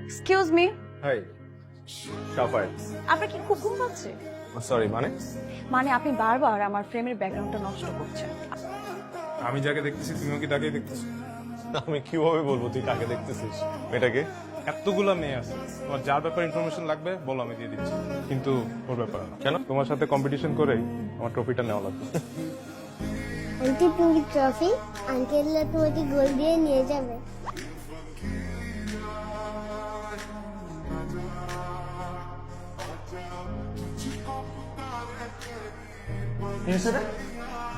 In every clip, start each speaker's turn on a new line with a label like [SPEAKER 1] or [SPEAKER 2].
[SPEAKER 1] Excuse me,
[SPEAKER 2] high Shafayet.
[SPEAKER 1] আপনার কি খুব ঘুম পাচ্ছে?
[SPEAKER 2] সরি মানে
[SPEAKER 1] আপনি বারবার আমার ফ্রেমের ব্যাকগ্রাউন্ডটা নষ্ট করছেন।
[SPEAKER 2] আমি যাকে দেখতেছি তুমিও কি তাকেই দেখতেছো? আমি কিভাবে বলবো তুই কাকে দেখতেছিস? এটাকে এতগুলা মেয়ে আছে, তোমার যার ব্যাপারে ইনফরমেশন লাগবে বলো, আমি দিয়ে দিচ্ছি। কিন্তু ওর ব্যাপারে না। কেন? তোমার সাথে কম্পিটিশন করেই আমার ট্রফিটা নেওয়া লাগবে।
[SPEAKER 3] আন্টি তুমি ট্রফি আঙ্কেলরা তোমাকে গোল দিয়ে নিয়ে যাবে।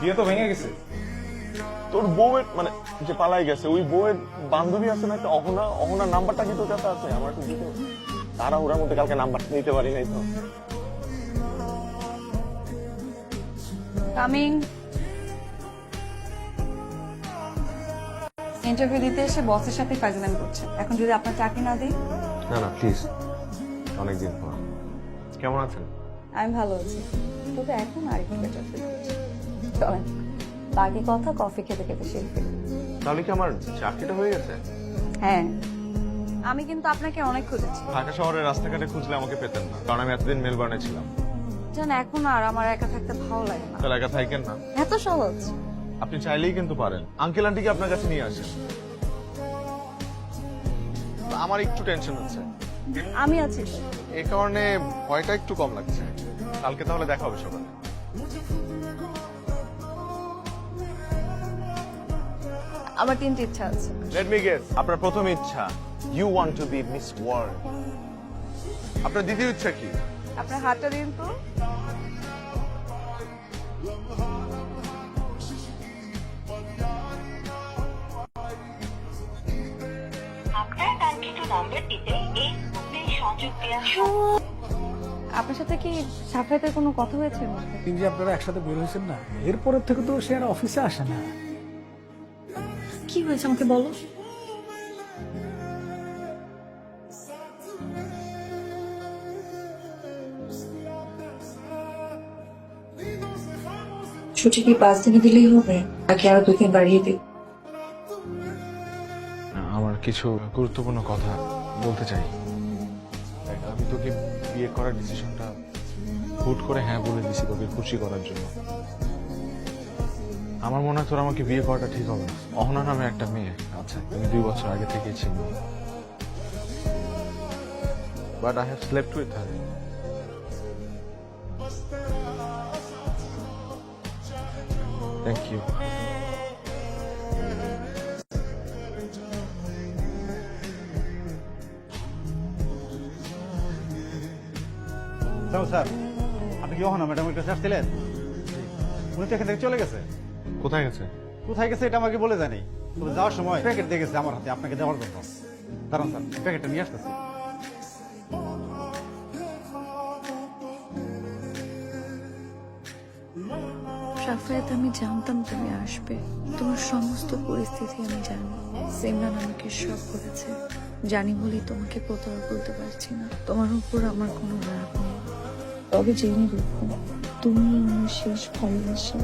[SPEAKER 2] বিয়ে তো ভেঙে গেছে।
[SPEAKER 4] তোর বউয়ের মানে যে পালাই গেছে ওই বউয়ের বান্ধবী আছে না একটা অহনার নাম্বারটা কি তোর কাছে আছে? আমার একটু দিতে। তাড়াহুড়ার মধ্যে কালকে নাম্বার নিতে পারি নাই তো।
[SPEAKER 1] কামিং। ইন্টারভিউ দিতে এসে বসের সাথে ফাইজলামি করছে। এখন যদি আপনার চাকরি না দিই?
[SPEAKER 4] না প্লিজ, অনেকদিন পর। কেমন আছেন?
[SPEAKER 1] আমি ভালো আছি, তবে এখন আরেকটু বেটার ফিল করছি। চলেন বাকি কথা কফি খেতে খেতে শেষ করি।
[SPEAKER 4] তাহলে কি আমার চাকরিটা হয়ে গেছে?
[SPEAKER 1] হ্যাঁ, আমি কিন্তু আপনাকে অনেক খুঁজেছি।
[SPEAKER 4] ঢাকা শহরের রাস্তাঘাটে খুঁজলে আমাকে পেতেন না, কারণ আমি এতদিন মেলবোর্নে ছিলাম।
[SPEAKER 1] জান, এখন আর আমার একা থাকতে ভালো লাগে না।
[SPEAKER 4] তাহলে একা থাকেন না,
[SPEAKER 1] এত সহজ।
[SPEAKER 4] আপনি চাইলেই কিন্তু পারেন। আঙ্কেল আন্টিকে আপনার কাছে নিয়ে আসেন। আমার একটু টেনশন হচ্ছে,
[SPEAKER 1] আমি আছি তো।
[SPEAKER 4] এই কারণে ভয়টা একটু কম লাগছে। কালকে তাহলে দেখা হবে সকালে।
[SPEAKER 1] আমার তিনটে ইচ্ছা আছে।
[SPEAKER 4] লেট মি গেস, আপনার প্রথম ইচ্ছা you want to be miss world. আপনার দ্বিতীয় ইচ্ছা কি?
[SPEAKER 1] আপনার হাতটা দিন তো।
[SPEAKER 5] আপনার কাঙ্ক্ষিত নাম্বারটিতে এই মুহূর্তে সংযোগ দেওয়া
[SPEAKER 1] আপনার সাথে কি সাফায়েতের কোনো কথা হয়েছে এর মধ্যে?
[SPEAKER 6] দিন যে আপনারা একসাথে বের হয়েছেন না, এরপরের থেকে তো সে আর অফিসে আসে না।
[SPEAKER 1] কি হয়েছে আমাকে বলো।
[SPEAKER 7] ছুটি কি 5 দিনে দিলেই হবে নাকি আরো 2 দিন বাড়িয়ে দিই?
[SPEAKER 4] আমার কিছু গুরুত্বপূর্ণ কথা বলতে চাই। আমি তোকে বিয়ে করার ডিসিশনটা হুট করে হ্যাঁ বলে দিছি তোকে খুশি করার জন্য। আমার মনে হয় তোর আমাকে বিয়ে করাটা ঠিক হবে না। অহনা নামে একটা মেয়ে আচ্ছা, তুমি 2 বছর আগে থেকেই ছিল, but I have slept with her. Thank you.
[SPEAKER 8] Sir, আপনি কি অহনা ম্যাডামের কাছে আসছিলেন? উনি তো এখান থেকে চলে গেছে।
[SPEAKER 4] কোথায় গেছে?
[SPEAKER 8] কোথায় গেছে এটা আমাকে বলে জানি, তবে যাওয়ার সময় প্যাকেট দিয়ে গেছে আমার হাতে আপনাকে দেওয়ার জন্য। দাঁড়ান স্যার, প্যাকেটটা নিয়ে আসতেছি।
[SPEAKER 7] সাফায়েত, আমি জানতাম তুমি আসবে। তোমার সমস্ত পরিস্থিতি আমি জানি। সিমরান আমাকে সব বলেছে, জানি বলেই তোমাকে কোথাও বলতে পারছি না। তোমার উপর আমার কোনো রাগ নেই, তবে জেনে রেখো তুমি আমার শেষ ভালোবাসা।